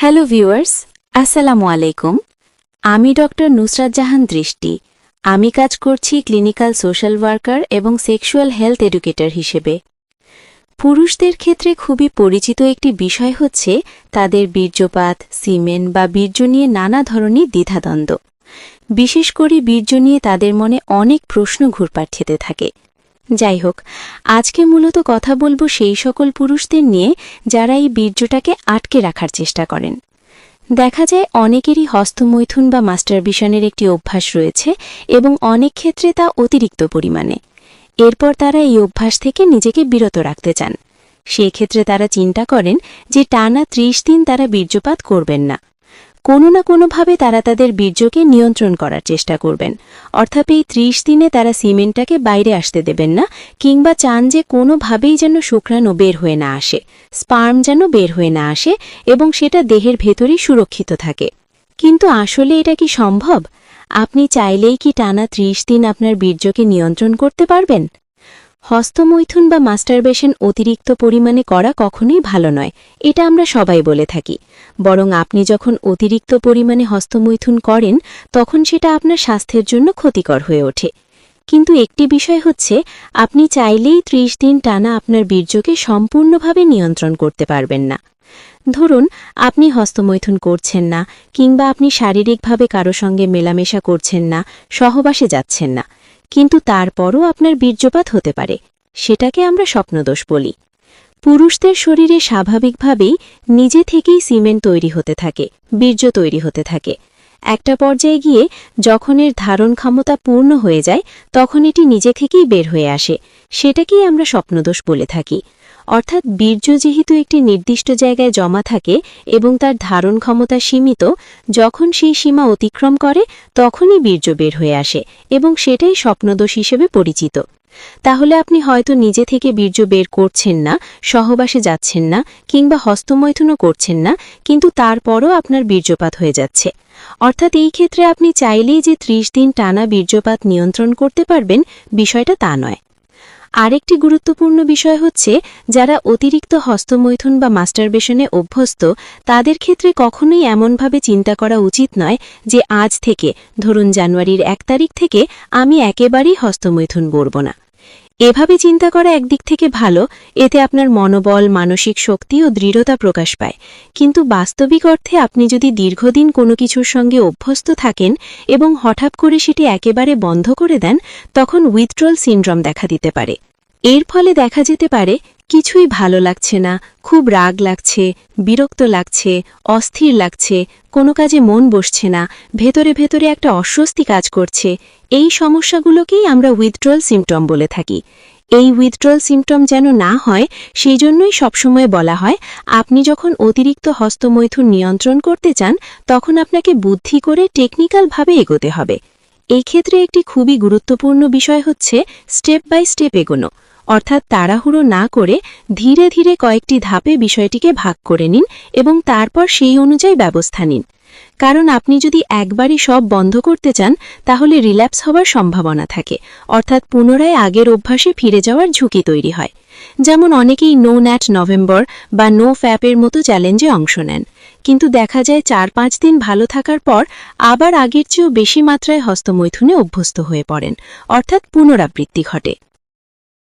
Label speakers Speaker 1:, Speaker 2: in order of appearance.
Speaker 1: Hello viewers, আসসালামু আলাইকুম। আমি ডক্টর নুসরাত জাহান দৃষ্টি। আমি কাজ করছি ক্লিনিক্যাল সোশ্যাল ওয়ার্কার এবং সেক্সুয়াল হেলথ এডুকেটর হিসেবে। পুরুষদের ক্ষেত্রে খুবই পরিচিত একটি বিষয় হচ্ছে তাদের বীর্যপাত, সিমেন বা বীর্য নিয়ে নানা ধরনের দ্বিধাদ্বন্দ্ব। বিশেষ করে বীর্য নিয়ে তাদের মনে অনেক প্রশ্ন ঘুরপাক খেতে থাকে। যাই হোক, আজকে মূলত কথা বলবো সেই সকল পুরুষদের নিয়ে যারা এই বীর্যটাকে আটকে রাখার চেষ্টা করেন। দেখা যায় অনেকেরই হস্তমৈথুন বা মাস্টারবেশনের একটি অভ্যাস রয়েছে এবং অনেক ক্ষেত্রে তা অতিরিক্ত পরিমাণে। এরপর তারা এই অভ্যাস থেকে নিজেকে বিরত রাখতে চান। সেই ক্ষেত্রে তারা চিন্তা করেন যে টানা ৩০ দিন তারা বীর্যপাত করবেন না। কোনো না কোনোভাবে তারা তাদের বীর্যকে নিয়ন্ত্রণ করার চেষ্টা করবেন, অর্থাৎ এই ৩০ দিনে তারা সিমেন্টটাকে বাইরে আসতে দেবেন না, কিংবা চান যে কোনোভাবেই যেন শুক্রাণু বের হয়ে না আসে, স্পার্ম যেন বের হয়ে না আসে এবং সেটা দেহের ভেতরেই সুরক্ষিত থাকে। কিন্তু আসলে এটা কি সম্ভব? আপনি চাইলেই কি টানা ৩০ দিন আপনার বীর্যকে নিয়ন্ত্রণ করতে পারবেন? হস্তমৈথুন বা মাস্টারবেশন অতিরিক্ত পরিমাণে করা কখনোই ভালো নয়, এটা আমরা সবাই বলে থাকি। বরং আপনি যখন অতিরিক্ত পরিমাণে হস্তমৈথুন করেন তখন সেটা আপনার স্বাস্থ্যের জন্য ক্ষতিকর হয়ে ওঠে। কিন্তু একটি বিষয় হচ্ছে, আপনি চাইলেই ৩০ দিন টানা আপনার বীর্যকে সম্পূর্ণভাবে নিয়ন্ত্রণ করতে পারবেন না। ধরুন, আপনি হস্তমৈথুন করছেন না, কিংবা আপনি শারীরিকভাবে কারো সঙ্গে মেলামেশা করছেন না, সহবাসে যাচ্ছেন না, কিন্তু তারপরও আপনার বীর্যপাত হতে পারে। সেটাকে আমরা স্বপ্নদোষ বলি। পুরুষদের শরীরে স্বাভাবিকভাবেই নিজে থেকেই সিমেন্ট তৈরি হতে থাকে, বীর্য তৈরি হতে থাকে। একটা পর্যায়ে গিয়ে যখন এর ধারণ ক্ষমতা পূর্ণ হয়ে যায় তখন এটি নিজে থেকেই বের হয়ে আসে। সেটাকেই আমরা স্বপ্নদোষ বলে থাকি। অর্থাৎ বীর্য যেহেতু একটি নির্দিষ্ট জায়গায় জমা থাকে এবং তার ধারণ ক্ষমতা সীমিত, যখন সেই সীমা অতিক্রম করে তখনই বীর্য বের হয়ে আসে এবং সেটাই স্বপ্নদোষ হিসেবে পরিচিত। তাহলে আপনি হয়তো নিজে থেকে বীর্য বের করছেন না, সহবাসে যাচ্ছেন না, কিংবা হস্তমৈথুনও করছেন না, কিন্তু তারপরও আপনার বীর্যপাত হয়ে যাচ্ছে। অর্থাৎ এই ক্ষেত্রে আপনি চাইলেই যে ৩০ দিন টানা বীর্যপাত নিয়ন্ত্রণ করতে পারবেন, বিষয়টা তা নয়। আরেকটি গুরুত্বপূর্ণ বিষয় হচ্ছে, যারা অতিরিক্ত হস্তমৈথুন বা মাস্টারবেশনে অভ্যস্ত তাদের ক্ষেত্রে কখনোই এমনভাবে চিন্তা করা উচিত নয় যে আজ থেকে, ধরুন জানুয়ারির ১ তারিখ থেকে আমি একেবারেই হস্তমৈথুন করব না। এভাবে চিন্তা করা একদিক থেকে ভালো, এতে আপনার মনোবল, মানসিক শক্তি ও দৃঢ়তা প্রকাশ পায়। কিন্তু বাস্তবিক অর্থে আপনি যদি দীর্ঘদিন কোনো কিছুর সঙ্গে অভ্যস্ত থাকেন এবং হঠাৎ করে সেটি একেবারে বন্ধ করে দেন, তখন উইথড্রল সিনড্রোম দেখা দিতে পারে। এর ফলে দেখা যেতে পারে কিছুই ভালো লাগছে না, খুব রাগ লাগছে, বিরক্ত লাগছে, অস্থির লাগছে, কোনো কাজে মন বসছে না, ভেতরে ভেতরে একটা অস্বস্তি কাজ করছে। এই সমস্যাগুলোকেই আমরা উইথড্রল সিমটম বলে থাকি। এই উইথড্রল সিমটম যেন না হয়, সেই জন্যই সবসময় বলা হয়, আপনি যখন অতিরিক্ত হস্তমৈথুন নিয়ন্ত্রণ করতে চান তখন আপনাকে বুদ্ধি করে টেকনিক্যালভাবে এগোতে হবে। এই ক্ষেত্রে একটি খুবই গুরুত্বপূর্ণ বিষয় হচ্ছে স্টেপ বাই স্টেপ এগোনো, অর্থাৎ তাড়াহুড়ো না করে ধীরে ধীরে কয়েকটি ধাপে বিষয়টিকে ভাগ করে নিন এবং তারপর সেই অনুযায়ী ব্যবস্থা নিন। কারণ আপনি যদি একবারই সব বন্ধ করতে চান তাহলে রিল্যাপস হওয়ার সম্ভাবনা থাকে, অর্থাৎ পুনরায় আগের অভ্যাসে ফিরে যাওয়ার ঝুঁকি তৈরি হয়। যেমন অনেকেই নো ন্যাট নভেম্বর বা নো ফ্যাপের মতো চ্যালেঞ্জে অংশ নেন, কিন্তু দেখা যায় ৪-৫ দিন ভালো থাকার পর আবার আগের চেয়েও বেশি মাত্রায় হস্তমৈথুনে অভ্যস্ত হয়ে পড়েন, অর্থাৎ পুনরাবৃত্তি ঘটে।